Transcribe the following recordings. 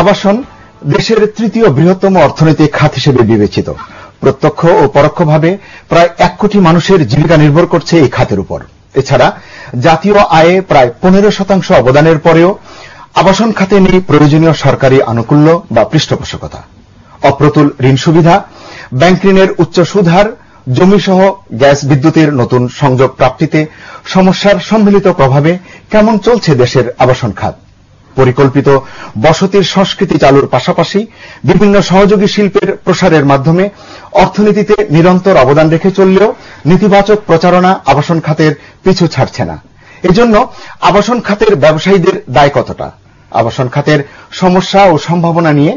আবাসন দেশের তৃতীয় বৃহত্তম অর্থনৈতিক খাত হিসেবে বিবেচিত। প্রত্যক্ষ ও পরোক্ষভাবে প্রায় 1 কোটি মানুষের জীবিকা নির্ভর করছে এই খাতের উপর। এছাড়া জাতীয় আয়ে প্রায় 15% অবদানের পরেও আবাসন খাতে নেই প্রয়োজনীয় সরকারি আনুকূল্য বা পৃষ্ঠপোষকতা। অপ্রতুল ঋণ সুবিধা, ব্যাংক ঋণের উচ্চ সুদহার, জমিসহ গ্যাস বিদ্যুতের নতুন সংযোগ প্রাপ্তিতে সমস্যার সম্মিলিত প্রভাবে কেমন চলছে দেশের আবাসন খাত? পরিকল্পিত বসতির সংস্কৃতি চালুর পাশাপাশি বিভিন্ন সহযোগী শিল্পের প্রসারের মাধ্যমে অর্থনীতিতে নিরন্তর অবদান রেখে চললেও নেতিবাচক প্রচারণা আবাসন খাতের পিছু ছাড়ছে না। এজন্য আবাসন খাতের ব্যবসায়ীদের দায় কতটা? আবাসন খাতের সমস্যা ও সম্ভাবনা নিয়ে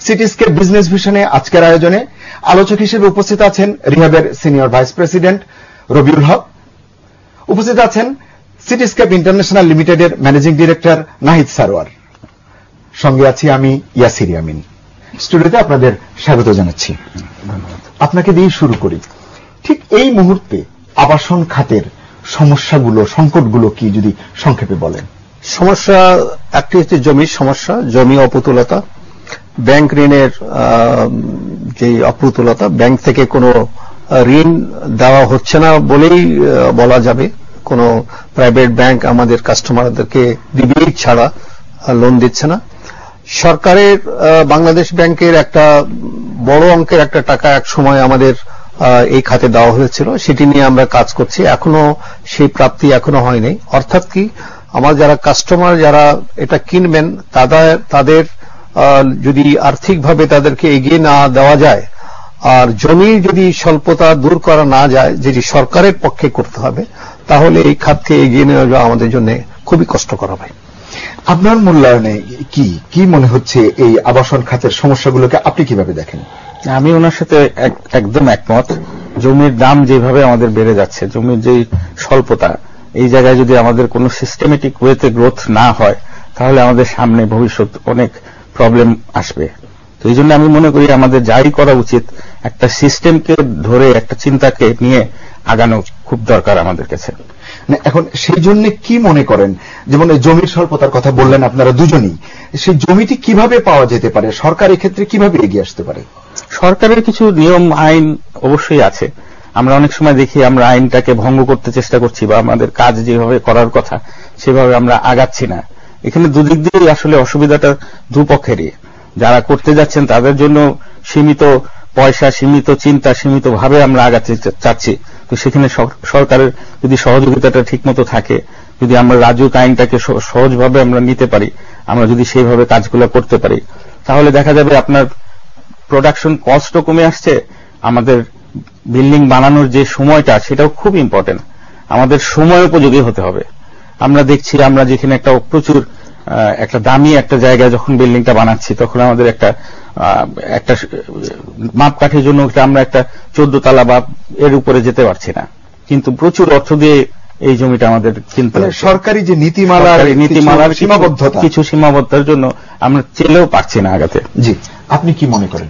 সিটিস্কেপ বিজনেস ভিশনে আজকের আয়োজনে আলোচক হিসেবে উপস্থিত আছেন রিহাবের সিনিয়র ভাইস প্রেসিডেন্ট রবিউল হক, উপস্থিত আছেন সিটিস্কেপ ইন্টারন্যাশনাল লিমিটেডের ম্যানেজিং ডিরেক্টর নাহিদ সারোয়ার, সঙ্গে আছি আমি ইয়াসির ইয়ামিন। স্টুডিওতে আপনাদের স্বাগত জানাচ্ছি। আপনাকে দিয়ে শুরু করি। ঠিক এই মুহূর্তে আবাসন খাতের সমস্যাগুলো, সংকটগুলো কি যদি সংক্ষেপে বলেন? সমস্যা একটি হচ্ছে জমির সমস্যা, জমি অপ্রতুলতা, ব্যাংক ঋণের যে অপ্রতুলতা, ব্যাংক থেকে কোনো ঋণ দেওয়া হচ্ছে না বলেই বলা যাবে। কোনো প্রাইভেট ব্যাংক আমাদের কাস্টমারদেরকে দিবেই ছাড়া লোন দিচ্ছে না। সরকারের বাংলাদেশ ব্যাংকের একটা বড় অঙ্কের একটা টাকা এক সময় আমাদের এই খাতে দেওয়া হয়েছিল, সেটি নিয়ে আমরা কাজ করছি। এখনো সেই প্রাপ্তি এখনো হয়নি। অর্থাৎ কি, আমার যারা কাস্টমার যারা এটা কিনবেন তাদের যদি আর্থিকভাবে তাদেরকে এগিয়ে না দেওয়া যায়, আর জমির যদি স্বল্পতা দূর করা না যায়, যেটি সরকারের পক্ষে করতে হবে, তাহলে এই খাতকে এগিয়ে নেওয়া যাওয়া আমাদের জন্য খুবই কষ্টকর হবে। আপনার মূল্যায়নে কি মনে হচ্ছে এই আবাসন খাতের সমস্যাগুলোকে আপনি কিভাবে দেখেন? আমি ওনার সাথে একদম একমত। জমির দাম যেভাবে আমাদের বেড়ে যাচ্ছে, জমির যে স্বল্পতা, এই জায়গায় যদি আমাদের কোনো সিস্টেমেটিক ওয়েতে গ্রোথ না হয়, তাহলে আমাদের সামনে ভবিষ্যৎ অনেক প্রবলেম আসবে। তো এই জন্য আমি মনে করি আমাদের যাই করা উচিত, একটা সিস্টেমকে ধরে একটা চিন্তাকে নিয়ে আগানো খুব দরকার আমাদের কাছে। এখন সেই জন্য কি মনে করেন, যেমন জমির স্বল্পতার কথা বললেন আপনারা দুজনেই, সেই জমিটি কিভাবে পাওয়া যেতে পারে? সরকার এক্ষেত্রে কিভাবে এগিয়ে আসতে পারে? সরকারের কিছু নিয়ম আইন অবশ্যই আছে। আমরা অনেক সময় দেখি আমরা আইনটাকে ভঙ্গ করতে চেষ্টা করছি, বা আমাদের কাজ যেভাবে করার কথা সেভাবে আমরা আগাচ্ছি না। এখানে দুদিক দিয়েই আসলে অসুবিধাটা দুপক্ষেরই। যারা করতে যাচ্ছেন তাদের জন্য সীমিত পয়সা, সীমিত চিন্তা, সীমিত ভাবে আমরা আগাতে চাচ্ছি। তো সেখানে সরকারের যদি সহযোগিতাটা ঠিকমতো থাকে, যদি আমরা রাজুক আইনটাকে সহজভাবে আমরা নিতে পারি, আমরা যদি সেইভাবে কাজগুলো করতে পারি, তাহলে দেখা যাবে আপনার প্রোডাকশন কস্টও কমে আসছে। আমাদের বিল্ডিং বানানোর যে সময়টা, সেটাও খুব ইম্পর্টেন্ট। আমাদের সময় উপযোগী হতে হবে। আমরা দেখছি আমরা যেখানে একটা দামি একটা জায়গায় যখন বিল্ডিংটা বানাচ্ছি, তখন আমাদের একটা মাপকাঠির জন্য আমরা একটা 14 তলা বা এর উপরে যেতে পারছি না, কিন্তু প্রচুর অর্থ দিয়ে এই জমিটা আমাদের কিনতে হবে। সরকারি যে নীতিমালার কিছু সীমাবদ্ধতার জন্য আমরা চেলেও পারছি না আগাতে। জি, আপনি কি মনে করেন?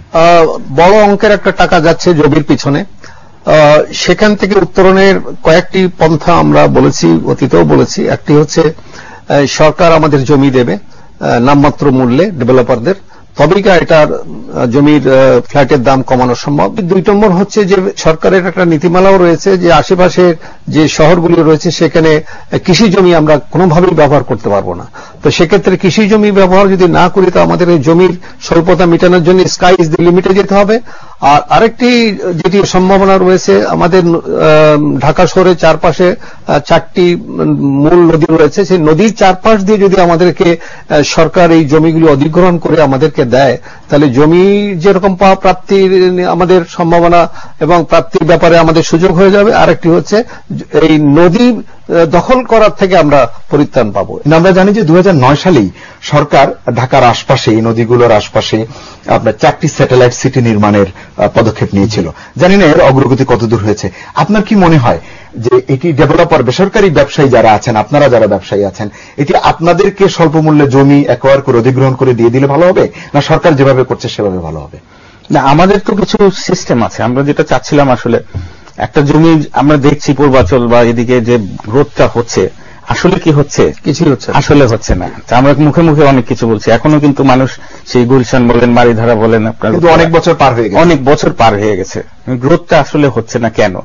বড় অঙ্কের একটা টাকা যাচ্ছে জমির পিছনে। সেখান থেকে উত্তরণের কয়েকটি পন্থা আমরা বলেছি, অতীতেও বলেছি। একটি হচ্ছে সরকার আমাদের জমি দেবে নামমাত্র মূল্যে ডেভেলপারদের, তবেই এটার জমির ফ্ল্যাটের দাম কমানো সম্ভব। 2 নম্বর হচ্ছে যে সরকারের একটা নীতিমালাও রয়েছে যে আশেপাশের যে শহরগুলি রয়েছে সেখানে কৃষি জমি আমরা কোনোভাবেই ব্যবহার করতে পারবো না। তো সেক্ষেত্রে কৃষি জমি ব্যবহার যদি না করি, তো আমাদের এই জমির স্বল্পতা মেটানোর জন্য স্কাই ইজ দ্য লিমিটে যেতে হবে। আর আরেকটি যেটি সম্ভাবনা রয়েছে, আমাদের ঢাকা শহরের চারপাশে 4টি মূল নদী রয়েছে। সেই নদীর চারপাশ দিয়ে যদি আমাদেরকে সরকার এই জমিগুলি অধিগ্রহণ করে আমাদেরকে দেয়, তাহলে জমি যেরকম প্রাপ্তির আমাদের সম্ভাবনা এবং প্রাপ্তির ব্যাপারে আমাদের সুযোগ হয়ে যাবে। আরেকটি হচ্ছে এই নদী দখল করার থেকে আমরা পরিত্রাণ পাবো। আমরা জানি যে 2009 সালেই সরকার ঢাকার আশপাশে, এই নদীগুলোর আশপাশে আপনার 4টি স্যাটেলাইট সিটি নির্মাণের পদক্ষেপ নিয়েছিল। জানি না এর অগ্রগতি কতদূর হয়েছে। আপনার কি মনে হয় যে এটি ডেভেলপার, বেসরকারি ব্যবসায়ী যারা আছেন, আপনারা যারা ব্যবসায়ী আছেন, এটি আপনাদেরকে স্বল্প মূল্যে জমি অ্যাকোয়ার করে অধিগ্রহণ করে দিয়ে দিলে ভালো হবে, না সরকার যেভাবে করছে সেভাবে ভালো হবে? না, আমাদের তো কিছু সিস্টেম আছে। আমরা যেটা চাচ্ছিলাম আসলে, একটা জমি আমরা দেখছি পূর্বাচল বা এদিকে যে গ্রোথটা হচ্ছে, আসলে কি হচ্ছে? কিছুই হচ্ছে আসলে হচ্ছে না। আমরা মুখে মুখে অনেক কিছু বলছি, এখনো কিন্তু মানুষ সেই গুলশান বলেন, বাড়িধারা বলেন, আপনার অনেক বছর পার হয়ে গেছে, অনেক বছর পার হয়ে গেছে। গ্রোথটা আসলে হচ্ছে না কেন?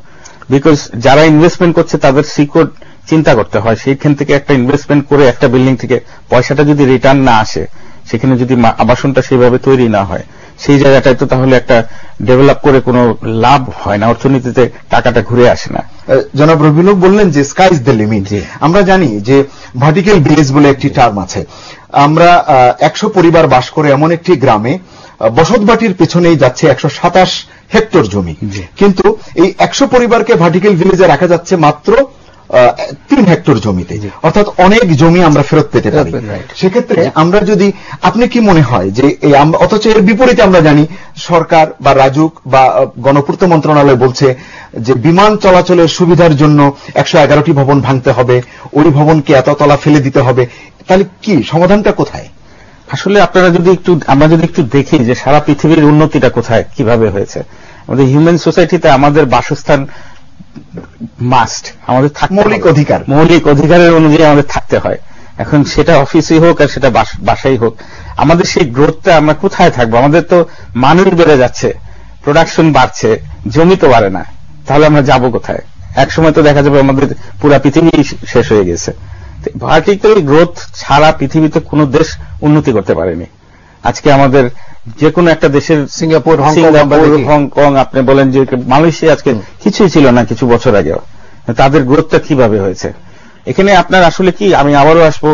বিকজ যারা ইনভেস্টমেন্ট করছে তাদের সিকিউর চিন্তা করতে হয়। সেইখান থেকে একটা ইনভেস্টমেন্ট করে একটা বিল্ডিং থেকে পয়সাটা যদি রিটার্ন না আসে, সেখানে যদি আবাসনটা সেভাবে তৈরি না হয়, সেই জায়গাটায় তো তাহলে একটা ডেভেলপ করে কোনো লাভ হয় না, অর্থনীতিতে টাকাটা ঘুরে আসে না। জনাব রবিউল হক বললেন যে স্কাই ইজ দ্য লিমিট। আমরা জানি যে ভার্টিক্যাল ভিলেজ বলে একটি টার্ম আছে। আমরা 100 পরিবার বাস করে এমন একটি গ্রামে বসতবাটির পেছনেই যাচ্ছে 127 হেক্টর জমি, কিন্তু এই 100 পরিবারকে ভার্টিক্যাল ভিলেজে রাখা যাচ্ছে মাত্র 3 হেক্টর জমিতে, অর্থাৎ অনেক জমি আমরা ফেরত পেতে পারি। সেক্ষেত্রে আমরা যদি, আপনি কি মনে হয় যে অথচ এর বিপরীতে আমরা জানি সরকার বা রাজুক বা গণপূর্ত মন্ত্রণালয় বলছে যে বিমান চলাচলের সুবিধার জন্য 111টি ভবন ভাঙতে হবে, ওই ভবনকে এত তলা ফেলে দিতে হবে, তাহলে কি সমাধানটা কোথায়? আসলে আমরা যদি একটু দেখি যে সারা পৃথিবীর উন্নতিটা কোথায় কিভাবে হয়েছে। আমাদের হিউম্যান সোসাইটিতে আমাদের বাসস্থান মাস্ট, আমাদের মৌলিক অধিকারের অনুযায়ী আমাদের থাকতে হয়। এখন সেটা অফিসই হোক আর সেটা বাসাই হোক, আমাদের সেই গ্রোথটা আমরা কোথায় থাকবো? আমাদের তো মানুষ বেড়ে যাচ্ছে, প্রোডাকশন বাড়ছে, জমি তো বাড়ে না, তাহলে আমরা যাব কোথায়? এক সময় তো দেখা যাবে আমাদের পুরা পৃথিবী শেষ হয়ে গেছে। ভার্টিক্যাল গ্রোথ ছাড়া পৃথিবীতে কোনো দেশ উন্নতি করতে পারেনি। আজকে আমাদের যে কোনো একটা দেশের সিঙ্গাপুর, হংকং, আপনি বলেন যে মালয়েশিয়া আজকে কিছুই ছিল না কিছু বছর আগেও, তাদের গ্রোথটা কিভাবে হয়েছে? এখানে আপনার আসলে কি, আমি আবারও আসবো,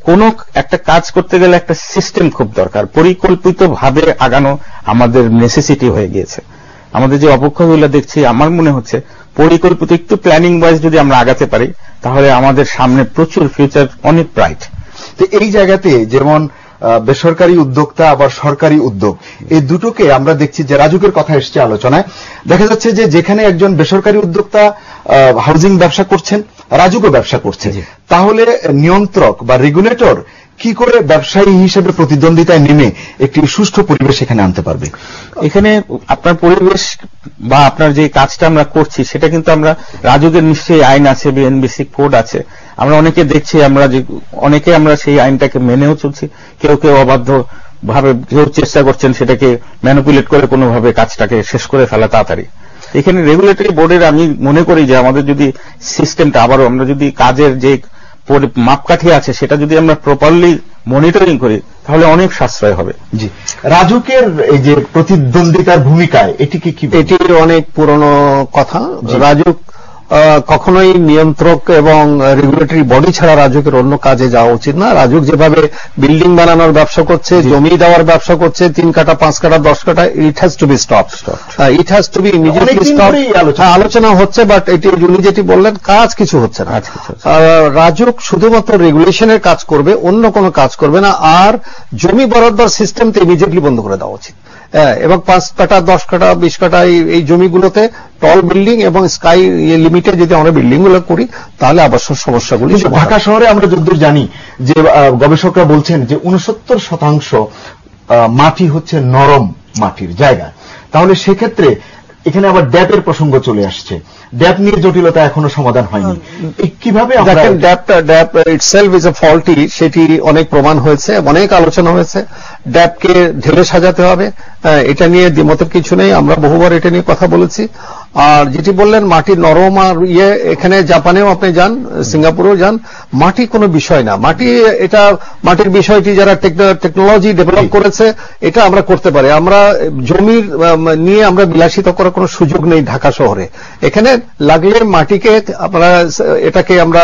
কোন একটা কাজ করতে গেলে একটা সিস্টেম খুব দরকার, পরিকল্পিত ভাবে আগানো আমাদের নেসেসিটি হয়ে গিয়েছে। আমাদের যে অবক্ষয়গুলো দেখছি, আমার মনে হচ্ছে পরিকল্পিত একটু প্ল্যানিং ওয়াইজ যদি আমরা আগাতে পারি, তাহলে আমাদের সামনে প্রচুর ফিউচার, অনেক ব্রাইট। তো এই জায়গাতে যেমন বেসরকারি উদ্যোক্তা আবার সরকারি উদ্যোগ, এই দুটোকে আমরা দেখছি যে রাজুকের কথা এসছে আলোচনায়, দেখা যাচ্ছে যে যেখানে একজন বেসরকারি উদ্যোক্তা হাউজিং ব্যবসা করছেন, রাজুকও ব্যবসা করছে, তাহলে নিয়ন্ত্রক বা রেগুলেটর কি করে ব্যবসায়ী হিসেবে প্রতিদ্বন্দ্বিতায় নেমে একটি সুষ্ঠু পরিবেশ এখানে আনতে পারবে? এখানে আপনার পরিবেশ বা আপনার যে কাজটা আমরা করছি, সেটা কিন্তু আমরা রাজুকের নিশ্চয়ই আইন আছে, বিএনবিসি কোড আছে, আমরা অনেকে দেখছি, অনেকে আমরা সেই আইনটাকে মেনেও চলছি, কেউ কেউ অবাধ্য ভাবে কেউ চেষ্টা করছেন সেটাকে ম্যানিপুলেট করে কোনোভাবে কাজটাকে শেষ করে ফেলা তাড়াতাড়ি। এখানে রেগুলেটরি বোর্ডের আমি মনে করি যে আমাদের যদি সিস্টেমটা আবারও, আমরা যদি কাজের যে মাপকাঠি আছে সেটা যদি আমরা প্রপারলি মনিটরিং করি, তাহলে অনেক সাশ্রয় হবে। জি, রাজুকের এই যে প্রতিদ্বন্দ্বিতার ভূমিকায় এটিকে কি? এটি অনেক পুরনো কথা। রাজুক কখনোই নিয়ন্ত্রক এবং রেগুলেটরি বডি ছাড়া রাজুকের অন্য কাজে যাওয়া উচিত না। রাজুক যেভাবে বিল্ডিং বানানোর ব্যবসা করছে, জমি দেওয়ার ব্যবসা করছে, 3 কাঠা 5 কাঠা 10 কাঠা, it has to be stop, it has to be immediately stop. আলোচনা হচ্ছে, বাট এটি উনি যেটি বললেন, কাজ কিছু হচ্ছে না। রাজুক শুধুমাত্র রেগুলেশনের কাজ করবে, অন্য কোনো কাজ করবে না। আর জমি বরাদ্দর সিস্টেমটা ইমিডিয়েটলি বন্ধ করে দেওয়া উচিত, এবং 5 কাঠা 10 কাঠা 20 কাঠা এই জমিগুলোতে টল বিল্ডিং এবং স্কাই লিমিটে যদি আমরা বিল্ডিং গুলো করি, তাহলে আবাসন সমস্যাগুলি। ঢাকা শহরে আমরা যতদূর জানি যে গবেষকরা বলছেন যে 69% মাটি হচ্ছে নরম মাটির জায়গা, তাহলে সেক্ষেত্রে এখানে আবার ড্যাপের প্রসঙ্গ চলে আসছে। ড্যাপ নিয়ে জটিলতা এখনো সমাধান হয়নি। কিভাবে দেখেন, ড্যাপ ইটসেলফ ইজ এ ফল্টি, সেটি অনেক প্রমাণ হয়েছে, অনেক আলোচনা হয়েছে। ড্যাপকে ঢেলে সাজাতে হবে, এটা নিয়ে দ্বিমতের কিছু নেই, আমরা বহুবার এটা নিয়ে কথা বলেছি। আর যেটি বললেন মাটি নরম আর এখানে জাপানেও আপনি যান, সিঙ্গাপুরেও যান, মাটি কোনো বিষয় না। এটা মাটির বিষয়টি যারা টেকনোলজি ডেভেলপ করেছে, এটা আমরা করতে পারি। আমরা জমির নিয়ে আমরা বিলাসিতা করার কোনো সুযোগ নেই ঢাকা শহরে। এখানে লাগলে মাটিকে এটাকে আমরা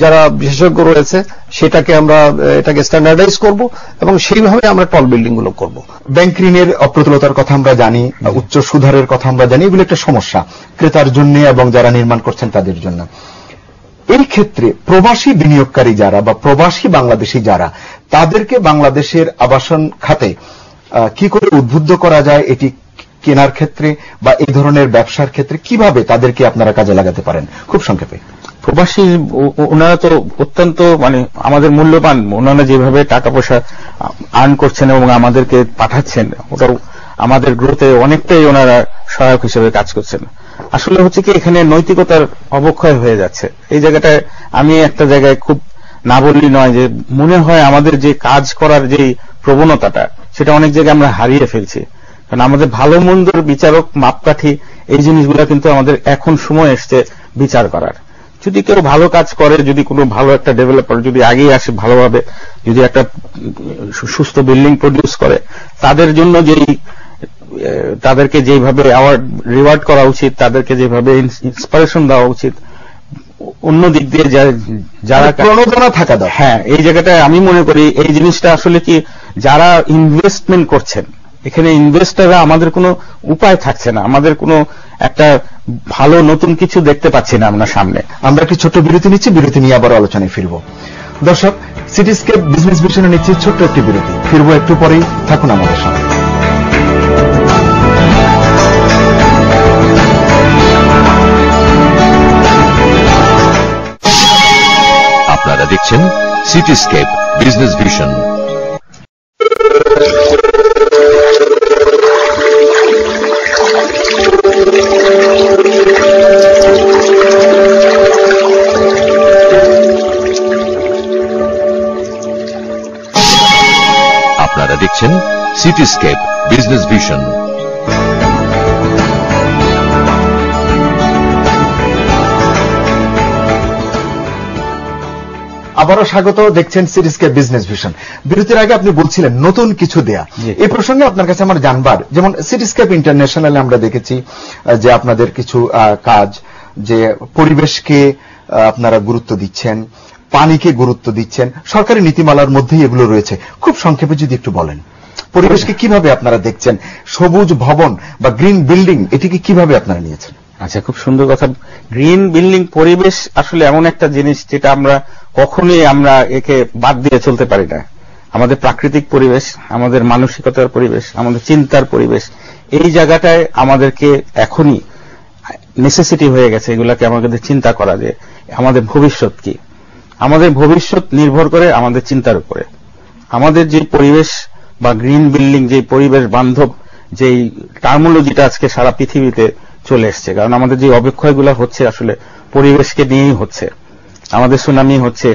যারা বিশেষজ্ঞ রয়েছে সেটাকে আমরা এটাকে স্ট্যান্ডার্ডাইজ করব এবং সেইভাবে আমরা টল বিল্ডিং গুলো করব। ব্যাংক ঋণের অপ্রতুলতার কথা আমরা জানি, উচ্চ সুধারের কথা আমরা জানি, এগুলো একটা সমস্যা ক্রেতার জন্য এবং যারা নির্মাণ করছেন তাদের জন্য। এই ক্ষেত্রে প্রবাসী বিনিয়োগকারী যারা বা প্রবাসী বাংলাদেশি যারা, তাদেরকে বাংলাদেশের আবাসন খাতে কি করে উদ্বুদ্ধ করা যায়, এটি কেনার ক্ষেত্রে বা এই ধরনের ব্যবসার ক্ষেত্রে কিভাবে তাদেরকে আপনারা কাজে লাগাতে পারেন? খুব সংক্ষেপে। প্রবাসী ওনারা তো অত্যন্ত আমাদের মূল্যবান, ওনারা যেভাবে টাকা পয়সা আর্ন করছেন এবং আমাদেরকে পাঠাচ্ছেন, ওটাও আমাদের গ্রোথে অনেকটাই ওনারা সহায়ক হিসেবে কাজ করছেন। আসলে হচ্ছে কি এখানে নৈতিকতার অবক্ষয় হয়ে যাচ্ছে। এই জায়গাটায় আমি একটা জায়গায় খুব না বললেই নয় যে মনে হয় আমাদের যে কাজ করার যে প্রবণতাটা সেটা অনেক জায়গায় আমরা হারিয়ে ফেলছি। কারণ আমাদের ভালো মন্দর বিচারক মাপকাঠি এই জিনিসগুলো কিন্তু আমাদের এখন সময় এসছে বিচার করার। যদি কেউ ভালো কাজ করে, যদি কোনো ভালো একটা ডেভেলপার যদি আগেই আসে ভালোভাবে, যদি একটা সুস্থ বিল্ডিং প্রডিউস করে, তাদের জন্য যেই তাদেরকে যেভাবে অ্যাওয়ার্ড রিওয়ার্ড করা উচিত, তাদেরকে যেভাবে ইন্সপিরেশন দেওয়া উচিত, অন্য দিক দিয়ে যারা প্রণোদনা থাকা দরকার। হ্যাঁ, এই জায়গাটায় আমি মনে করি এই জিনিসটা আসলে কি যারা ইনভেস্টমেন্ট করছেন এখানে ইনভেস্টাররা আমাদের কোনো উপায় থাকছে না, আমাদের কোনো একটা ভালো নতুন কিছু দেখতে পাচ্ছি না আমরা সামনে। আমরা একটি ছোট্ট বিরতি নিচ্ছি, বিরতি নিয়ে আবার আলোচনায় ফিরব। দর্শক, সিটিস্কেপ বিজনেস ভিশনে নিচ্ছি ছোট্ট একটি বিরতি, ফিরবো একটু পরেই, থাকুন আমাদের সঙ্গে। আপনারা দেখছেন সিটিস্কেপ বিজনেস ভিশন। আপনারা দেখছেন সিটিস্কেপ বিজনেস ভিশন। আবারও স্বাগত, দেখছেন সিটিস্কেপ বিজনেস ভিশন। বিরতির আগে আপনি বলছিলেন নতুন কিছু দেয়া, এই প্রসঙ্গে আপনার কাছে আমার জানবার, যেমন সিটিস্কেপ ইন্টারন্যাশনালে আমরা দেখেছি যে আপনাদের কিছু কাজ, যে পরিবেশকে আপনারা গুরুত্ব দিচ্ছেন, পানিকে গুরুত্ব দিচ্ছেন, সরকারি নীতিমালার মধ্যেই এগুলো রয়েছে। খুব সংক্ষেপে যদি একটু বলেন, পরিবেশকে কিভাবে আপনারা দেখছেন, সবুজ ভবন বা গ্রিন বিল্ডিং এটিকে কিভাবে আপনারা নিয়েছেন? আচ্ছা, খুব সুন্দর কথা। গ্রিন বিল্ডিং, পরিবেশ আসলে এমন একটা জিনিস যেটা আমরা কখনোই আমরা একে বাদ দিয়ে চলতে পারি না। আমাদের প্রাকৃতিক পরিবেশ, আমাদের মানসিকতার পরিবেশ, আমাদের চিন্তার পরিবেশ, এই জায়গাটায় আমাদেরকে এখনই নেসেসিটি হয়ে গেছে এগুলাকে আমাদের চিন্তা করা, যে আমাদের ভবিষ্যৎ কি। আমাদের ভবিষ্যৎ নির্ভর করে আমাদের চিন্তার উপরে। আমাদের যে পরিবেশ বা গ্রিন বিল্ডিং, যে পরিবেশ বান্ধব যেই টার্মোলজিটা আজকে সারা পৃথিবীতে চলে এসছে, কারণ আমাদের যে অবক্ষয়গুলো হচ্ছে আসলে পরিবেশকে নিয়েই হচ্ছে। আমাদের সুনামি হচ্ছে,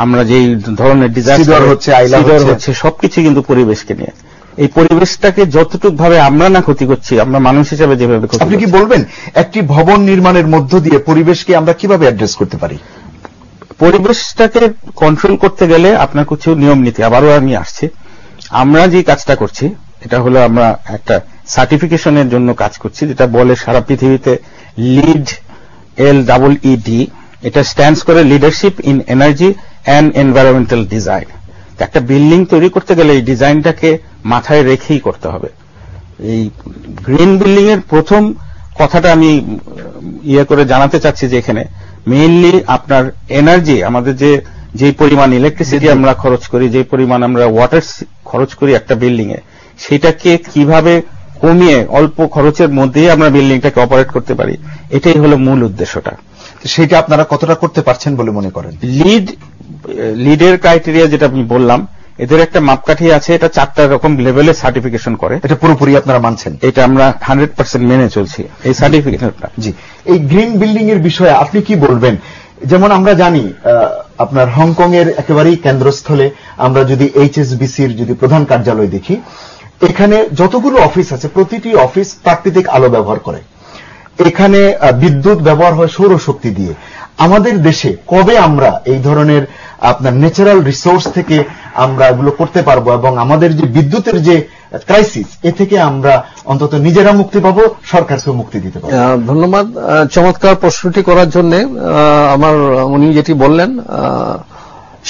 আমরা যেই ধরনের ডিজাস্টার হচ্ছে সবকিছু কিন্তু পরিবেশকে নিয়ে। এই পরিবেশটাকে যতটুকু ভাবে আমরা না ক্ষতি করছি, আমরা মানুষ হিসেবে যেভাবে ক্ষতি, আপনি কি বলবেন একটি ভবন নির্মাণের মধ্য দিয়ে পরিবেশকে আমরা কিভাবে অ্যাড্রেস করতে পারি? পরিবেশটাকে কন্ট্রোল করতে গেলে আপনার কিছু নিয়ম নীতি, আবারও আমি আসছি, আমরা যে কাজটা করছি এটা হলো আমরা একটা সার্টিফিকেশনের জন্য কাজ করছি, যেটা বলে সারা পৃথিবীতে লিড, LEED, এটা স্ট্যান্ডস করে leadership in energy and environmental design. একটা বিল্ডিং তৈরি করতে গেলে এই ডিজাইনটাকে মাথায় রেখেই করতে হবে। এই গ্রিন বিল্ডিং এর প্রথম কথাটা আমি করে জানাতে চাচ্ছি যে এখানে মেইনলি আপনার এনার্জি, আমাদের যে পরিমাণ ইলেকট্রিসিটি আমরা খরচ করি, যে পরিমাণ আমরা ওয়াটার খরচ করি একটা বিল্ডিং এ, সেটাকে কিভাবে কমিয়ে অল্প খরচের মধ্যেই আমরা বিল্ডিংটাকে অপারেট করতে পারি, এটাই হলো মূল উদ্দেশ্যটা। সেটা আপনারা কতটা করতে পারছেন বলে মনে করেন? লিডের ক্রাইটেরিয়া যেটা আমি বললাম, এদের একটা মাপকাঠি আছে, এটা 4টা রকম লেভেলে সার্টিফিকেশন করে। এটা পুরোপুরি আপনারা মানছেন? এটা আমরা 100% মেনে চলছি এই সার্টিফিকেশনটা। জি, এই গ্রিন বিল্ডিং এর বিষয়ে আপনি কি বলবেন? যেমন আমরা জানি আপনার হংকং এর একেবারেই কেন্দ্রস্থলে আমরা যদি HSBCর যদি প্রধান কার্যালয় দেখি, এখানে যতগুলো অফিস আছে প্রতিটি অফিস প্রাকৃতিক আলো ব্যবহার করে। এখানে বিদ্যুৎ ব্যবহার হয় সৌরশক্তি দিয়ে। আমাদের দেশে কবে আমরা এই ধরনের আপনার ন্যাচারাল রিসোর্স থেকে আমরা এগুলো করতে পারবো এবং আমাদের যে বিদ্যুতের যে ক্রাইসিস, এ থেকে আমরা অন্তত নিজেরা মুক্তি পাবো, সরকারকেও মুক্তি দিতে পারবো? ধন্যবাদ চমৎকার প্রশ্নটি করার জন্য। আমার উনি যেটি বললেন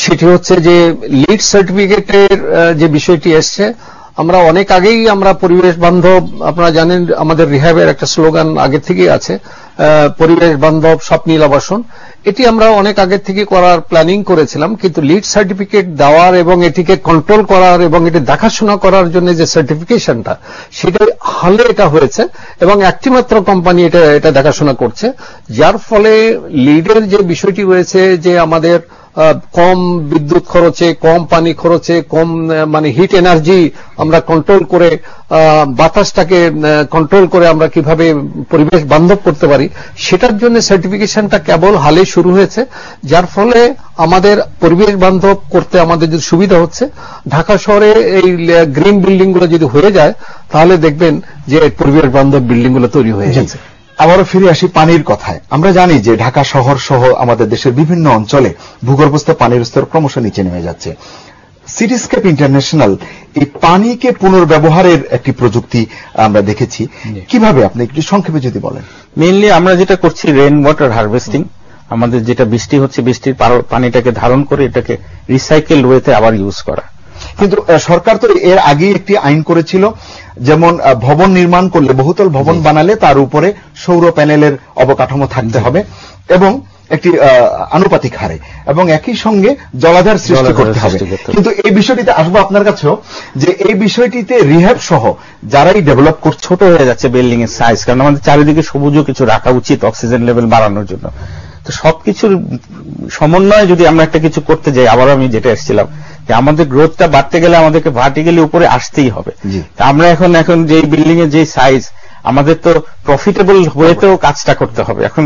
সেটি হচ্ছে যে লিড সার্টিফিকেটের যে বিষয়টি এসছে, আমরা অনেক আগেই আমরা পরিবেশ বান্ধব, আপনারা জানেন আমাদের রিহ্যাবের একটা স্লোগান আগে থেকেই আছে, পরিবেশ বান্ধব স্বপ্নীল আবাসন। এটি আমরা অনেক আগে থেকে করার প্ল্যানিং করেছিলাম, কিন্তু লিড সার্টিফিকেট দেওয়ার এবং এটিকে কন্ট্রোল করার এবং এটি দেখাশোনা করার জন্য যে সার্টিফিকেশনটা, সেটা হালে এটা হয়েছে এবং একটি মাত্র কোম্পানি এটা দেখাশোনা করছে, যার ফলে লিডের যে বিষয়টি রয়েছে যে আমাদের কম বিদ্যুৎ খরচে, কম পানি খরচে, কম মানে হিট এনার্জি আমরা কন্ট্রোল করে, বাতাসটাকে কন্ট্রোল করে আমরা কিভাবে পরিবেশ বান্ধব করতে পারি, সেটার জন্য সার্টিফিকেশনটা কেবল হালে শুরু হয়েছে, যার ফলে আমাদের পরিবেশ বান্ধব করতে আমাদের যদি সুবিধা হচ্ছে। ঢাকা শহরে এই গ্রিন বিল্ডিং গুলো যদি হয়ে যায় তাহলে দেখবেন যে পরিবেশ বান্ধব বিল্ডিং গুলো তৈরি হয়ে গেছে। আবারও ফিরে আসি পানির কথায়। আমরা জানি যে ঢাকা শহর সহ আমাদের দেশের বিভিন্ন অঞ্চলে ভূগর্ভস্থ পানির স্তর ক্রমশ নিচে নেমে যাচ্ছে। সিটিস্কেপ ইন্টারন্যাশনাল এই পানিকে পুনর্ব্যবহারের একটি প্রযুক্তি আমরা দেখেছি, কিভাবে আপনি একটু সংক্ষেপে যদি বলেন। মেইনলি আমরা যেটা করছি রেইন ওয়াটার হারভেস্টিং, আমাদের যেটা বৃষ্টি হচ্ছে বৃষ্টির পানিটাকে ধারণ করে এটাকে রিসাইকেল ওয়েতে আবার ইউজ করা। কিন্তু সরকার তো এর আগেই একটি আইন করেছিল, যেমন ভবন নির্মাণ করলে, বহুতল ভবন বানালে তার উপরে সৌর প্যানেলের অবকাঠামো থাকতে হবে এবং একটি আনুপাতিক হারে, এবং একই সঙ্গে জলাধার সৃষ্টি করতে হবে। কিন্তু এই বিষয়টিতে আসবো আপনার কাছেও, যে এই বিষয়টিতে রিহ্যাব সহ যারাই ডেভেলপ করছে, ছোট হয়ে যাচ্ছে বিল্ডিং এর সাইজ, কারণ আমাদের চারিদিকে সবুজও কিছু রাখা উচিত অক্সিজেন লেভেল বাড়ানোর জন্য। তো সবকিছুর সমন্বয়ে যদি আমরা একটা কিছু করতে যাই, আবার আমি যেটা এসেছিলাম যে আমাদের গ্রোথটা বাড়তে গেলে আমাদেরকে ভার্টিক্যালি উপরে আসতেই হবে। আমরা এখন যে বিল্ডিং এর যে সাইজ, আমাদের তো প্রফিটেবল ওয়েতেও কাজটা করতে হবে। এখন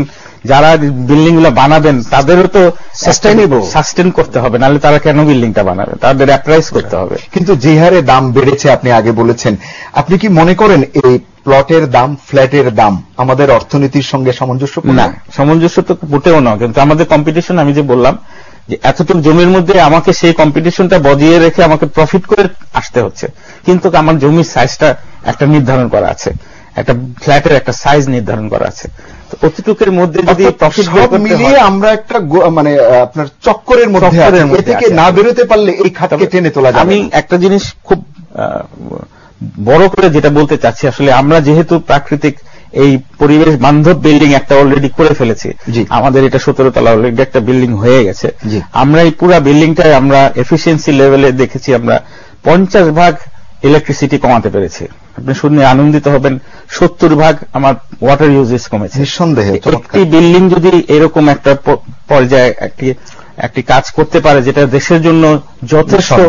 যারা বিল্ডিং গুলো বানাবেন তাদেরও তো সাস্টেন করতে হবে, নাহলে তারা কেন বিল্ডিংটা বানাবে, তাদের অ্যাপ্রাইজ করতে হবে। কিন্তু যে হারে দাম বেড়েছে, আপনি আগে বলেছেন, আপনি কি মনে করেন এই প্লটের দাম, ফ্ল্যাটের দাম আমাদের অর্থনীতির সঙ্গে সামঞ্জস্যপূর্ণ? না, সামঞ্জস্য তো মোটেও না, কিন্তু আমাদের কম্পিটিশন, আমি যে বললাম যে এতটুকু জমির মধ্যে আমাকে সেই কম্পিটিশনটা বজিয়ে রেখে আমাকে প্রফিট করে আসতে হচ্ছে, কিন্তু আমার জমির সাইজটা একটা নির্ধারণ করা আছে, একটা ফ্ল্যাটের একটা সাইজ নির্ধারণ করা আছে। তো অতটুকুর মধ্যে যদি প্রফিট মিলিয়ে আমরা একটা মানে আপনার চক্করের মধ্যে থেকে না বেরোতে পারলে এই খাতকে টেনে তোলা যাবে। আমি একটা জিনিস খুব বড় করে যেটা বলতে চাচ্ছি, আসলে আমরা যেহেতু প্রাকৃতিক এই পরিবেশ বান্ধব বিল্ডিং একটা অলরেডি করে ফেলেছি, আমাদের এটা 17 তলা অলরেডি একটা বিল্ডিং হয়ে গেছে, আমরা এই পুরো বিল্ডিংটায় আমরা এফিসিয়েন্সি লেভেলে দেখেছি আমরা 50% ইলেকট্রিসিটি কমাতে পেরেছি। আপনি শুনে আনন্দিত হবেন, 70% আমার ওয়াটার ইউজেস কমেছে। নিঃসন্দেহে একটি বিল্ডিং যদি এরকম একটা পর্যায়ে একটি কাজ করতে পারে, যেটা দেশের জন্য যথেষ্ট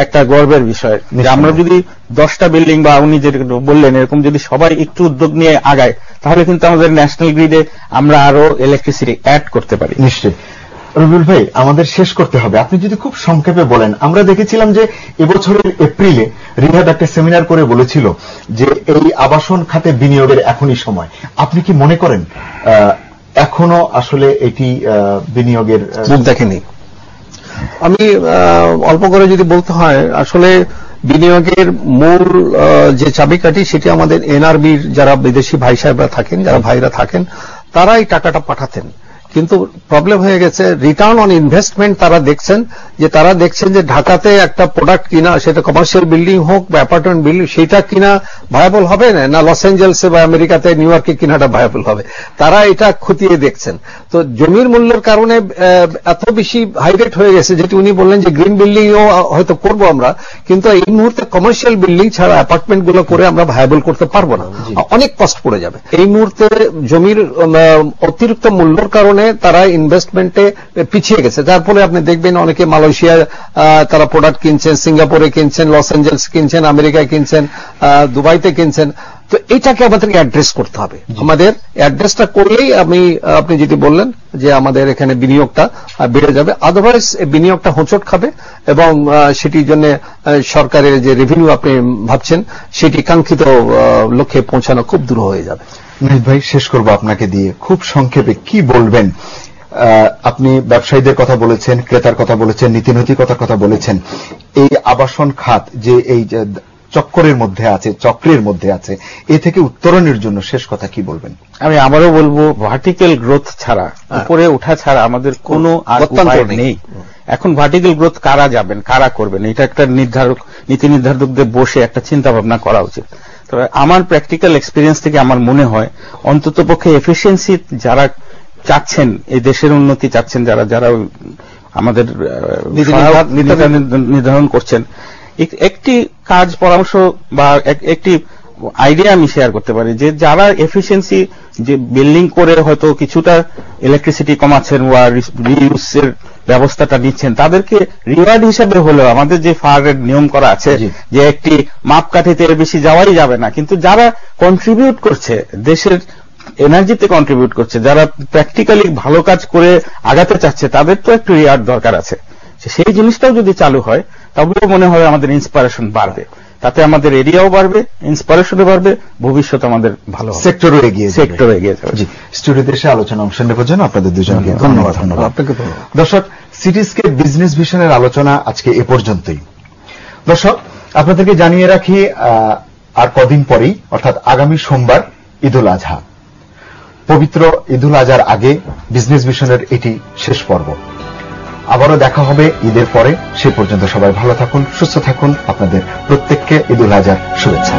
একটা গর্বের বিষয়। আমরা যদি 10টা বিল্ডিং বা উনি যেটা বললেন এরকম যদি সবাই একটু উদ্যোগ নিয়ে আগায়, তাহলে কিন্তু আমাদের ন্যাশনাল গ্রিডে আমরা আরো ইলেকট্রিসিটি অ্যাড করতে পারি। নিশ্চয়ই। রবিউল ভাই, আমাদের শেষ করতে হবে, আপনি যদি খুব সংক্ষেপে বলেন। আমরা দেখেছিলাম যে এবছরের এপ্রিলে রিহ্যাব একটা সেমিনার করে বলেছিল যে এই আবাসন খাতে বিনিয়োগের এখনই সময়। আপনি কি মনে করেন এখনো আসলে এটি বিনিয়োগের মুখ দেখেনি? আমি অল্প করে যদি বলতে হয়, আসলে বিনিয়োগের মূল যে চাবিকাঠি সেটি আমাদের এনআরবির যারা বিদেশি ভাই সাহেবরা থাকেন, যারা ভাইরা থাকেন, তারা এই টাকাটা পাঠাতেন। কিন্তু প্রবলেম হয়ে গেছে রিটার্ন অন ইনভেস্টমেন্ট। তারা দেখছেন যে ঢাকাতে একটা প্রোডাক্ট কিনা, সেটা কমার্শিয়াল বিল্ডিং হোক বা অ্যাপার্টমেন্ট বিল্ডিং, সেটা কিনা ভায়াবল হবে না লস অ্যাঞ্জেলসে বা আমেরিকাতে নিউ ইয়র্কে কিনাটা ভায়াবল হবে। তারা এটা খতিয়ে দেখছেন। তো জমির মূল্যের কারণে এত বেশি হাই রেট হয়ে গেছে, যেটি উনি বললেন যে গ্রিন বিল্ডিংও হয়তো করবো আমরা, কিন্তু এই মুহূর্তে কমার্শিয়াল বিল্ডিং ছাড়া অ্যাপার্টমেন্ট গুলো করে আমরা ভায়াবল করতে পারবো না, অনেক কষ্ট পড়ে যাবে। এই মুহূর্তে জমির অতিরিক্ত মূল্যের কারণে তারা ইনভেস্টমেন্টে পিছিয়ে গেছে, যার ফলে আপনি দেখবেন অনেকে মালয়েশিয়া তারা প্রোডাক্ট কিনছেন, সিঙ্গাপুরে কিনছেন, লস অ্যাঞ্জেলস কিনছেন, আমেরিকায় কিনছেন, দুবাইতে কিনছেন। তো এটাকে আমাদেরকে অ্যাড্রেস করতে হবে। আমাদের অ্যাড্রেসটা করলেই আপনি যেটি বললেন যে আমাদের এখানে বিনিয়োগটা বেড়ে যাবে, আদারওয়াইজ বিনিয়োগটা হোঁচট খাবে এবং সেটির জন্য সরকারের যে রেভিনিউ আপনি ভাবছেন সেটি কাঙ্ক্ষিত লক্ষ্যে পৌঁছানো খুব দূর হয়ে যাবে। নাহিদ ভাই, শেষ করবো আপনাকে দিয়ে, খুব সংক্ষেপে কি বলবেন? আপনি ব্যবসায়ীদের কথা বলেছেন, ক্রেতার কথা বলেছেন, নীতিনৈতিকতার কথা বলেছেন। এই আবাসন খাত যে এই চক্রের মধ্যে আছে, এ থেকে উত্তরণের জন্য শেষ কথা কি বলবেন? আমি আবারও বলবো, ভার্টিক্যাল গ্রোথ ছাড়া, উপরে ওঠা ছাড়া আমাদের কোনো উপায় নেই। এখন ভার্টিক্যাল গ্রোথ কারা যাবেন, কারা করবেন, এটা একটা নীতি নির্ধারকদের বসে একটা চিন্তা ভাবনা করা উচিত। তবে আমার প্র্যাকটিক্যাল এক্সপিরিয়েন্স থেকে আমার মনে হয় অন্তত পক্ষে এফিসিয়েন্সি যারা চাচ্ছেন, এই দেশের উন্নতি চাচ্ছেন, যারা আমাদের নির্ধারণ করছেন, একটি কাজ পরামর্শ বা একটি আইডিয়া আমি শেয়ার করতে পারি যে যারা এফিসিয়েন্সি যে বিল্ডিং করে হয়তো কিছুটা ইলেকট্রিসিটি কমাচ্ছেন বা রিইউজের ব্যবস্থাটা নিচ্ছেন তাদেরকে রিওয়ার্ড হিসেবে হলেও আমাদের যে ফার রেট নিয়ম করা আছে যে একটি মাপকাঠিতে এর বেশি যাওয়াই যাবে না, কিন্তু যারা কন্ট্রিবিউট করছে দেশের এনার্জিতে কন্ট্রিবিউট করছে, যারা প্র্যাকটিক্যালি ভালো কাজ করে আগাতে চাচ্ছে তাদের তো একটু রিওয়ার্ড দরকার আছে। সেই জিনিসটাও যদি চালু হয় তাহলে মনে হয় আমাদের ইন্সপিরেশন বাড়বে, তাতে আমাদের এরিয়াও বাড়বে, ইন্সপিরেশনও বাড়বে, ভবিষ্যৎ আমাদের ভালো হবে, সেক্টরও এগিয়ে যাবে। জি, স্টুডিওতে এসে আলোচনা অংশ নেওয়ার জন্য আপনাদের দুজনকে ধন্যবাদ। আপনাকে ধন্যবাদ। দর্শক, সিটিস্কেপ বিজনেস ভিশনের আলোচনা আজকে এ পর্যন্তই। দর্শক, আপনাদেরকে জানিয়ে রাখি আর কদিন পরেই অর্থাৎ আগামী সোমবার ঈদুল আজহা। পবিত্র ঈদুল আজহার আগে বিজনেস ভিশনের এটি শেষ পর্ব। আবারও দেখা হবে ঈদের পরে। সে পর্যন্ত সবাই ভালো থাকুন, সুস্থ থাকুন। আপনাদের প্রত্যেককে ঈদুল আজহার শুভেচ্ছা।